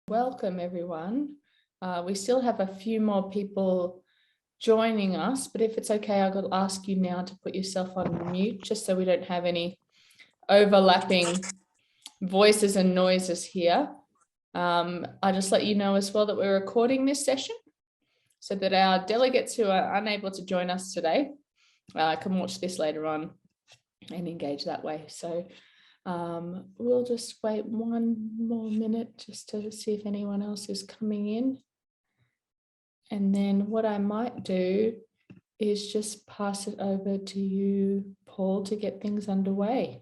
Welcome, everyone. We still have a few more people joining us, but if it's okay, I'll ask you now to put yourself on mute, just so we don't have any overlapping voices and noises here. I'll just let you know as well that we're recording this session so that our delegates who are unable to join us today can watch this later on and engage that way. So we'll just wait one more minute just to see if anyone else is coming in. And then what I might do is just pass it over to you, Paul, to get things underway.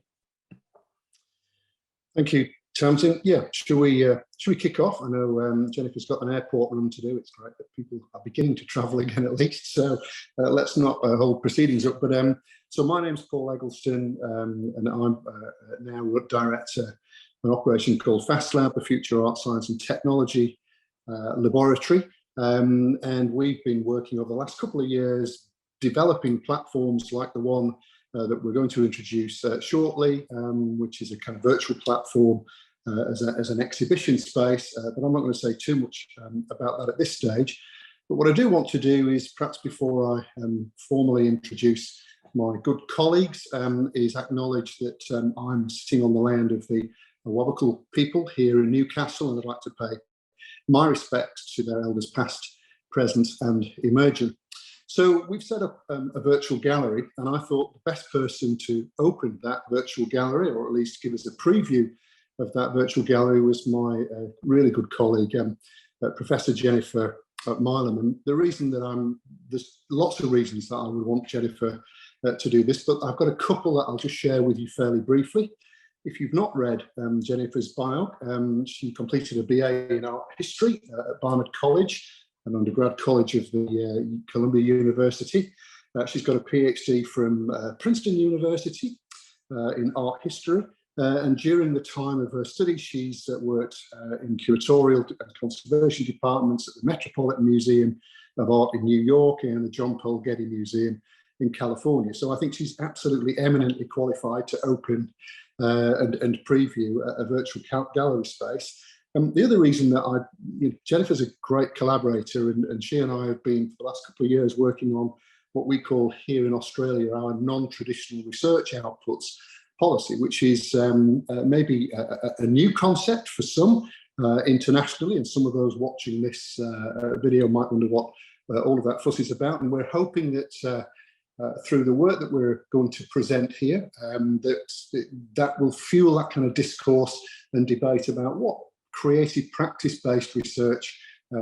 Thank you, Tamsin. Yeah, should we kick off? I know Jennifer's got an airport run to do. It's great that people are beginning to travel again at least. So let's not hold proceedings up. But so my name's Paul Eggleston, and I'm now director of an operation called FastLab, the Future Art, Science and Technology Laboratory. And we've been working over the last couple of years developing platforms like the one that we're going to introduce shortly, which is a kind of virtual platform as an exhibition space. But I'm not going to say too much about that at this stage. But what I do want to do is, perhaps before I formally introduce my good colleagues, is acknowledge that I'm sitting on the land of the Awabakal people here in Newcastle, and I'd like to pay my respects to their elders past, present and emerging. So we've set up a virtual gallery, and I thought the best person to open that virtual gallery, or at least give us a preview of that virtual gallery, was my really good colleague, Professor Jennifer Milan. And the reason that there's lots of reasons that I would want Jennifer to do this, but I've got a couple that I'll just share with you fairly briefly. If you've not read Jennifer's bio, she completed a BA in art history at Barnard College, an undergrad college of the Columbia University. She's got a PhD from Princeton University in art history. And during the time of her studies, she's worked in curatorial and conservation departments at the Metropolitan Museum of Art in New York and the John Paul Getty Museum in California. So I think she's absolutely eminently qualified to open and preview a virtual gallery space. The other reason that Jennifer's a great collaborator, and she and I have been for the last couple of years working on what we call here in Australia our non-traditional research outputs policy, which is maybe a new concept for some internationally, and some of those watching this video might wonder what all of that fuss is about. And we're hoping that through the work that we're going to present here, that will fuel that kind of discourse and debate about what creative practice-based research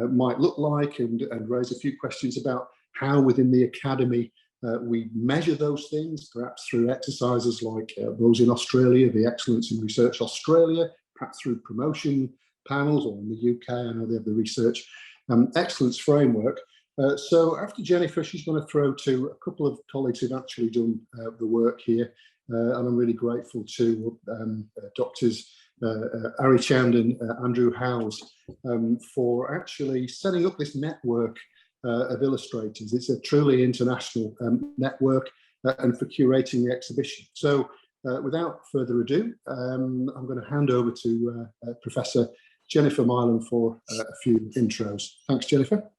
might look like, and raise a few questions about how within the academy we measure those things, perhaps through exercises like those in Australia, the Excellence in Research Australia, perhaps through promotion panels, or in the UK, I know they have the Research Excellence Framework. So after Jennifer, she's going to throw to a couple of colleagues who've actually done the work here. And I'm really grateful to Doctors Ari Chand and Andrew Howes for actually setting up this network of illustrators. It's a truly international network, and for curating the exhibition. So without further ado, I'm going to hand over to Professor Jennifer Milan for a few intros. Thanks, Jennifer.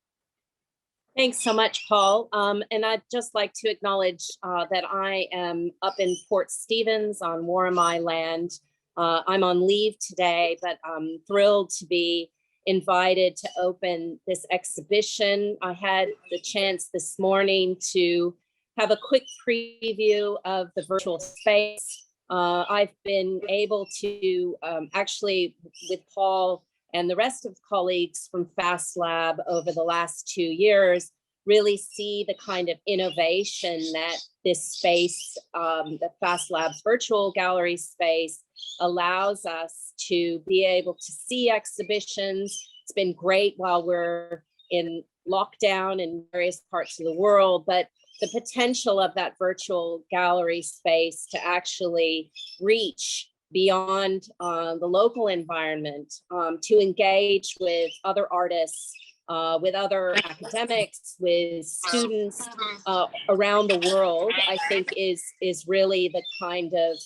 Thanks so much, Paul. And I'd just like to acknowledge that I am up in Port Stevens on Worimi land. I'm on leave today, but I'm thrilled to be invited to open this exhibition. I had the chance this morning to have a quick preview of the virtual space. I've been able to actually, with Paul and the rest of the colleagues from FastLab over the last 2 years, really see the kind of innovation that this space, the FastLab's virtual gallery space, allows us to be able to see exhibitions. It's been great while we're in lockdown in various parts of the world, but the potential of that virtual gallery space to actually reach beyond the local environment, to engage with other artists, with other academics, with students around the world, I think is really the kind of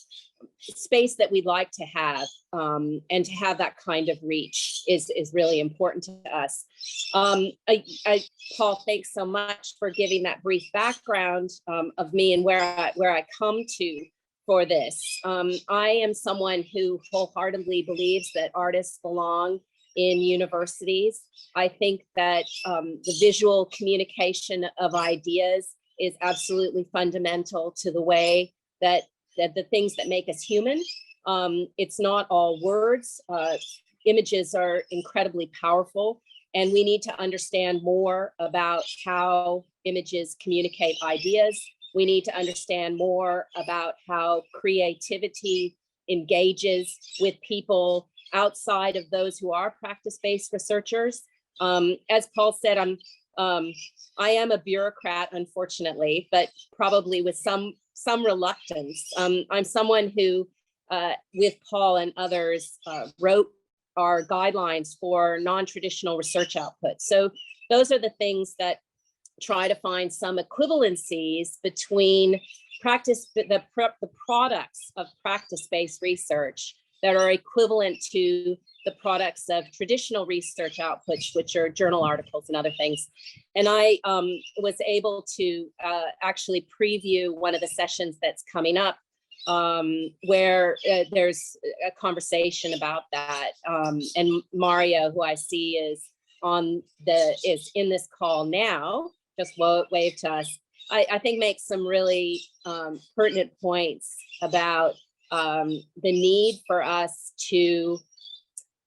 space that we'd like to have, and to have that kind of reach is really important to us. Paul, thanks so much for giving that brief background of me and where I come to for this. I am someone who wholeheartedly believes that artists belong in universities. I think that the visual communication of ideas is absolutely fundamental to the way that the things that make us human. It's not all words. Images are incredibly powerful, and we need to understand more about how images communicate ideas. We need to understand more about how creativity engages with people outside of those who are practice-based researchers. As Paul said, I am a bureaucrat, unfortunately, but probably with some reluctance. I'm someone who, with Paul and others, wrote our guidelines for non-traditional research output. So those are the things that try to find some equivalencies between the products of practice-based research that are equivalent to the products of traditional research outputs, which are journal articles and other things. And I was able to actually preview one of the sessions that's coming up, where there's a conversation about that. And Mario, who I see is in this call now, just wave to us, I think makes some really pertinent points about the need for us to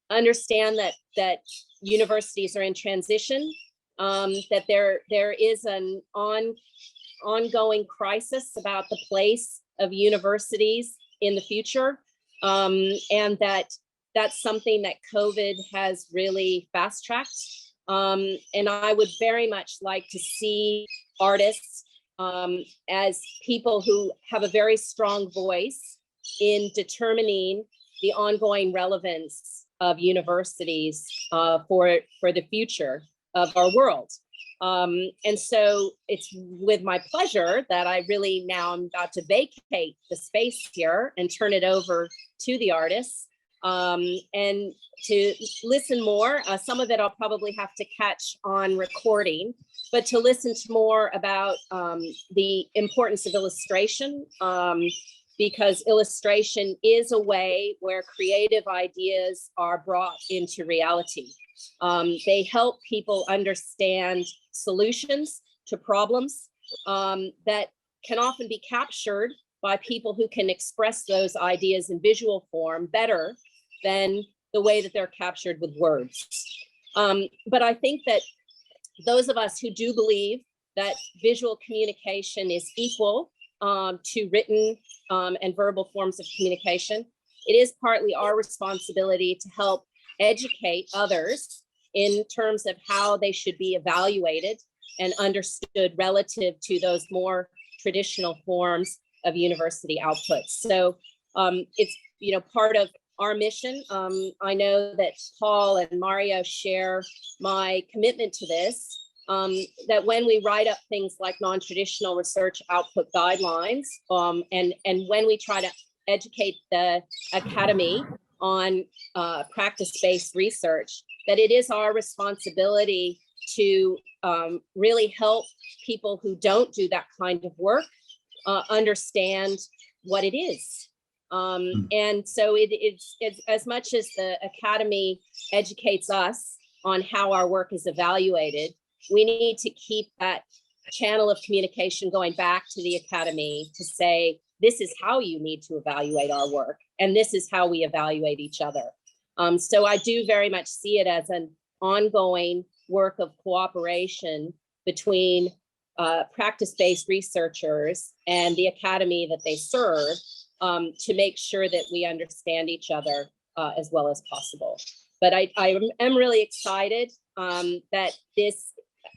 understand that universities are in transition, that there is an ongoing crisis about the place of universities in the future, and that's something that COVID has really fast-tracked. And I would very much like to see artists as people who have a very strong voice in determining the ongoing relevance of universities for the future of our world. And so it's with my pleasure that I really now am about to vacate the space here and turn it over to the artists, and to listen more. Some of it I'll probably have to catch on recording, but to listen to more about the importance of illustration, because illustration is a way where creative ideas are brought into reality. They help people understand solutions to problems that can often be captured by people who can express those ideas in visual form better than the way that they're captured with words. But I think that those of us who do believe that visual communication is equal to written and verbal forms of communication, it is partly our responsibility to help educate others in terms of how they should be evaluated and understood relative to those more traditional forms of university outputs. So it's part of our mission. I know that Paul and Mario share my commitment to this, that when we write up things like non-traditional research output guidelines, and when we try to educate the academy on practice-based research, that it is our responsibility to really help people who don't do that kind of work understand what it is. And so it's as much as the academy educates us on how our work is evaluated, we need to keep that channel of communication going back to the academy to say, this is how you need to evaluate our work, and this is how we evaluate each other. So I do very much see it as an ongoing work of cooperation between practice-based researchers and the academy that they serve, to make sure that we understand each other as well as possible. But I am really excited that this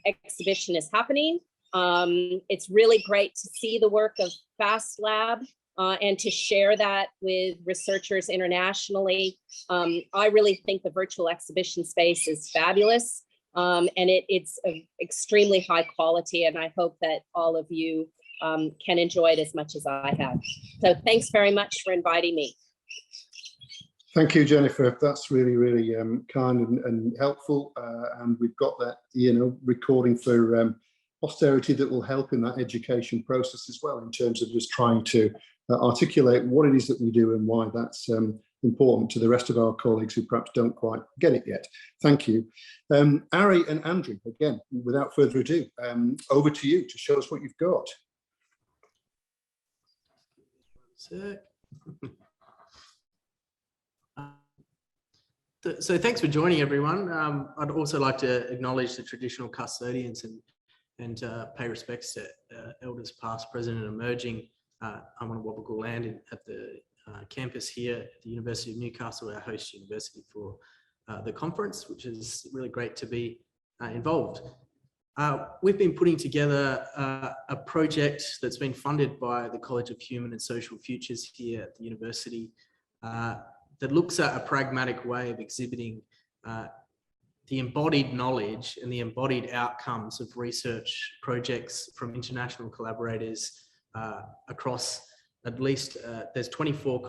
exhibition is happening. It's really great to see the work of FAST Lab and to share that with researchers internationally. I really think the virtual exhibition space is fabulous, and it's extremely high quality, and I hope that all of you can enjoy it as much as I have. So thanks very much for inviting me. Thank you, Jennifer. That's really, really kind and helpful. And we've got that, recording for posterity that will help in that education process as well, in terms of just trying to articulate what it is that we do and why that's important to the rest of our colleagues who perhaps don't quite get it yet. Thank you. Ari and Andrew, again, without further ado, over to you to show us what you've got. So thanks for joining, everyone. I'd also like to acknowledge the traditional custodians and pay respects to elders past, present and emerging on Wabakal land at the campus here at the University of Newcastle, our host university for the conference, which is really great to be involved. We've been putting together a project that's been funded by the College of Human and Social Futures here at the university that looks at a pragmatic way of exhibiting the embodied knowledge and the embodied outcomes of research projects from international collaborators across at least, there's 24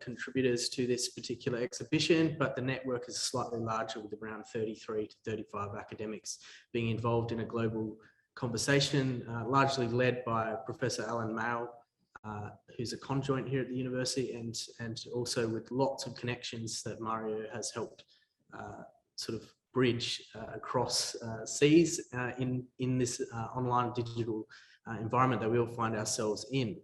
contributors to this particular exhibition, but the network is slightly larger with around 33 to 35 academics being involved in a global conversation, largely led by Professor Alan Mail, who's a conjoint here at the university, and also with lots of connections that Mario has helped sort of bridge across seas in this online digital environment that we all find ourselves in.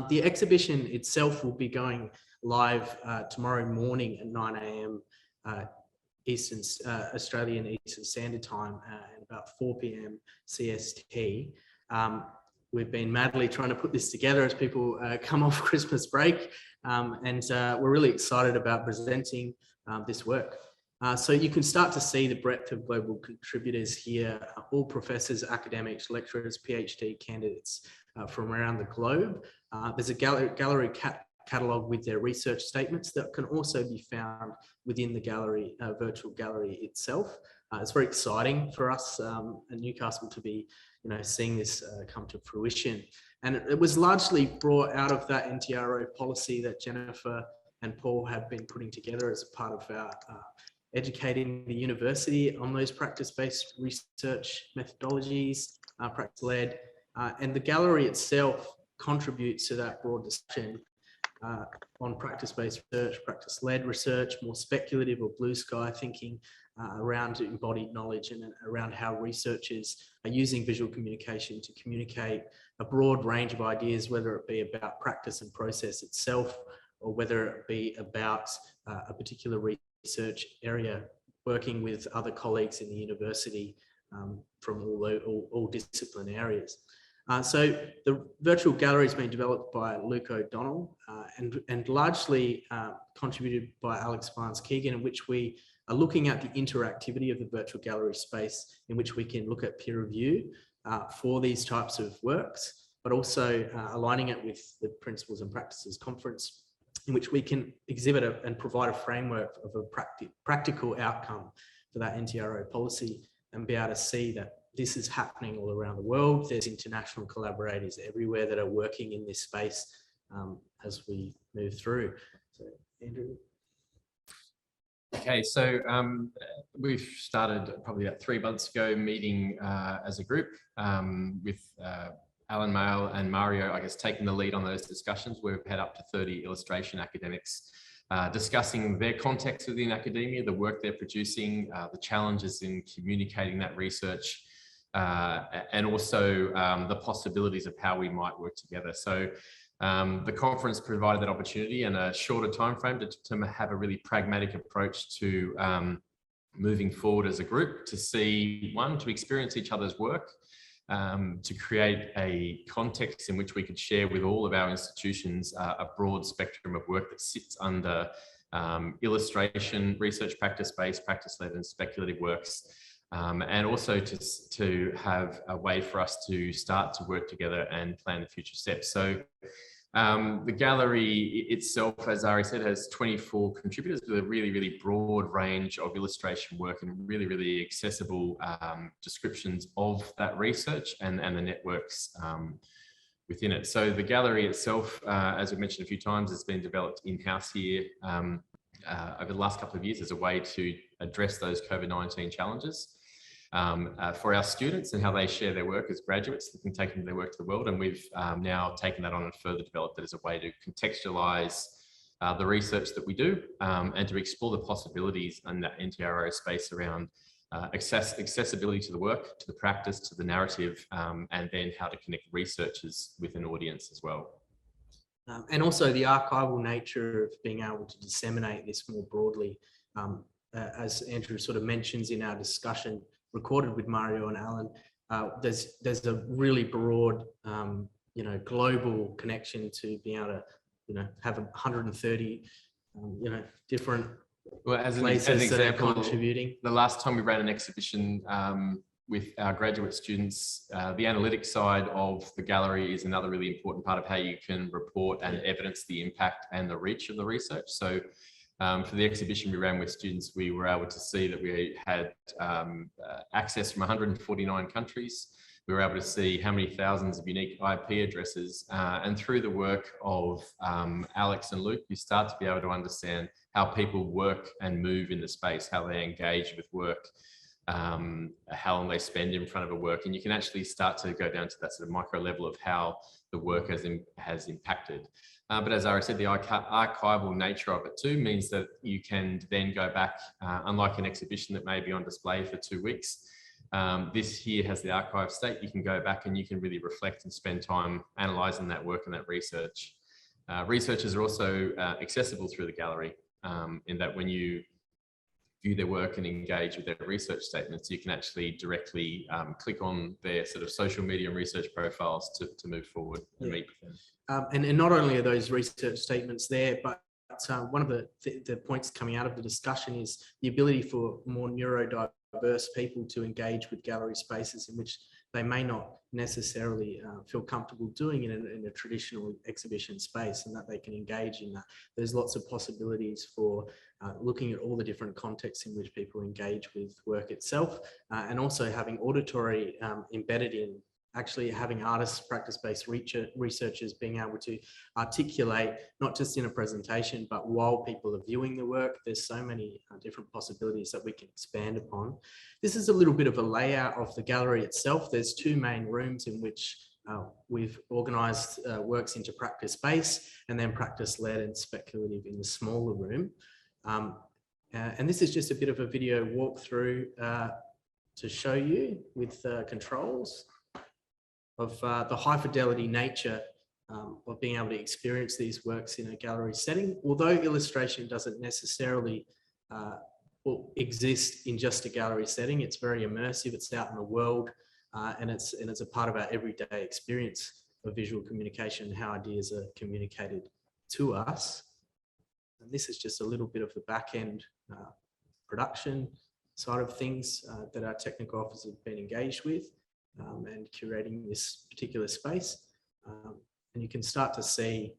The exhibition itself will be going live tomorrow morning at 9 AM Australian Eastern Standard Time and about 4 PM CST. We've been madly trying to put this together as people come off Christmas break, and we're really excited about presenting this work. So you can start to see the breadth of global contributors here, all professors, academics, lecturers, PhD candidates from around the globe. There's a gallery catalogue with their research statements that can also be found within the gallery, virtual gallery itself. It's very exciting for us at Newcastle to be, seeing this come to fruition. And it was largely brought out of that NTRO policy that Jennifer and Paul have been putting together as a part of our educating the university on those practice-based research methodologies, practice-led, and the gallery itself contributes to that broad discussion on practice-based research, practice-led research, more speculative or blue sky thinking around embodied knowledge and around how researchers are using visual communication to communicate a broad range of ideas, whether it be about practice and process itself, or whether it be about a particular research area, working with other colleagues in the university from all discipline areas. So the virtual gallery has been developed by Luke O'Donnell and largely contributed by Alex Barnes-Keegan, in which we are looking at the interactivity of the virtual gallery space, in which we can look at peer review for these types of works, but also aligning it with the Principles and Practices Conference, in which we can exhibit and provide a framework of a practical outcome for that NTRO policy and be able to see that this is happening all around the world. There's international collaborators everywhere that are working in this space as we move through. So, Andrew. Okay, so we've started probably about 3 months ago meeting as a group with Alan Mail and Mario, I guess, taking the lead on those discussions. We've had up to 30 illustration academics discussing their context within academia, the work they're producing, the challenges in communicating that research, and also the possibilities of how we might work together. So the conference provided that opportunity and a shorter time frame to have a really pragmatic approach to moving forward as a group, to see, one, to experience each other's work, to create a context in which we could share with all of our institutions a broad spectrum of work that sits under illustration, research practice-based, practice-led and speculative works, and also to have a way for us to start to work together and plan the future steps. So the gallery itself, as Ari said, has 24 contributors with a really, really broad range of illustration work and really, really accessible descriptions of that research and the network's within it. So the gallery itself, as we mentioned a few times, has been developed in-house here over the last couple of years as a way to address those COVID-19 challenges for our students and how they share their work as graduates. They can take their work to the world, and we've now taken that on and further developed it as a way to contextualize the research that we do and to explore the possibilities in that NTRO space around accessibility to the work, to the practice, to the narrative, and then how to connect researchers with an audience as well. And also the archival nature of being able to disseminate this more broadly, as Andrew sort of mentions in our discussion recorded with Mario and Alan, there's a really broad, global connection to being able to, have 130, different as an places example, that are contributing. The last time we ran an exhibition with our graduate students, the analytic side of the gallery is another really important part of how you can report and evidence the impact and the reach of the research. So for the exhibition we ran with students, we were able to see that we had access from 149 countries. We were able to see how many thousands of unique IP addresses, and through the work of Alex and Luke, you start to be able to understand how people work and move in the space, how they engage with work, how long they spend in front of a work, and you can actually start to go down to that sort of micro level of how the work has impacted. But as I said, the archival nature of it too means that you can then go back, unlike an exhibition that may be on display for 2 weeks. This here has the archive state. You can go back and you can really reflect and spend time analysing that work and that research. Researchers are also accessible through the gallery, in that when you view their work and engage with their research statements, you can actually directly click on their sort of social media and research profiles to move forward and meet with them. And not only are those research statements there, but one of the points coming out of the discussion is the ability for more neurodiverse people to engage with gallery spaces in which they may not necessarily feel comfortable doing it in a traditional exhibition space, and that they can engage in that. There's lots of possibilities for looking at all the different contexts in which people engage with work itself, and also having auditory embedded in, actually having artists, practice-based researchers being able to articulate, not just in a presentation, but while people are viewing the work. There's so many different possibilities that we can expand upon. This is a little bit of a layout of the gallery itself. There's 2 main rooms in which we've organised works into practice space, and then practice-led and speculative in the smaller room. And this is just a bit of a video walkthrough to show you with controls of the high fidelity nature of being able to experience these works in a gallery setting. Although illustration doesn't necessarily exist in just a gallery setting, it's very immersive, it's out in the world, and it's a part of our everyday experience of visual communication and how ideas are communicated to us. And this is just a little bit of the back end production side of things that our technical officers have been engaged with. And curating this particular space, and you can start to see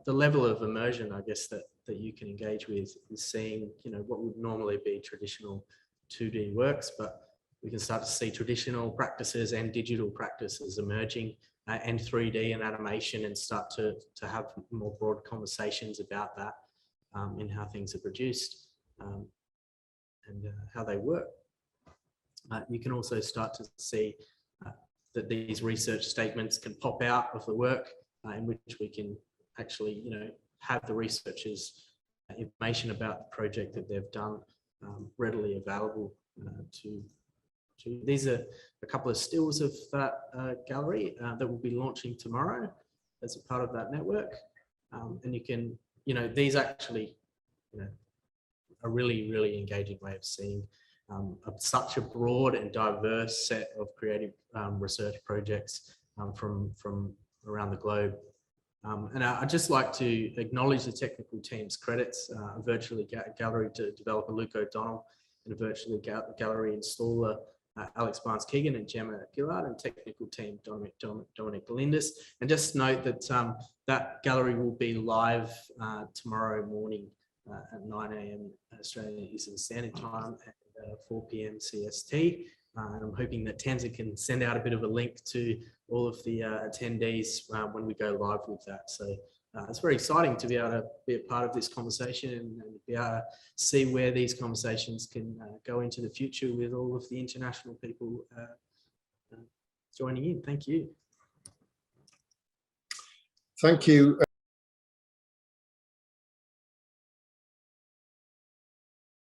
the level of immersion, I guess, that you can engage with, is seeing, what would normally be traditional 2D works, but we can start to see traditional practices and digital practices emerging, and 3D and animation, and start to have more broad conversations about that in how things are produced and how they work. You can also start to see that these research statements can pop out of the work, in which we can actually, have the researchers' information about the project that they've done readily available to. These are a couple of stills of that gallery that we'll be launching tomorrow as a part of that network. And you can, these actually, a really, really engaging way of seeing such a broad and diverse set of creative research projects from around the globe. And I'd just like to acknowledge the technical team's credits, a virtually gallery developer Luke O'Donnell, and a virtually gallery installer Alex Barnes-Keegan and Gemma Gillard, and technical team Dominic Galindis. And just note that that gallery will be live tomorrow morning at 9 AM Australian Eastern Standard Time, 4 PM CST. And I'm hoping that Tanza can send out a bit of a link to all of the attendees when we go live with that. So it's very exciting to be able to be a part of this conversation and be able to see where these conversations can go into the future with all of the international people joining in. Thank you. Thank you.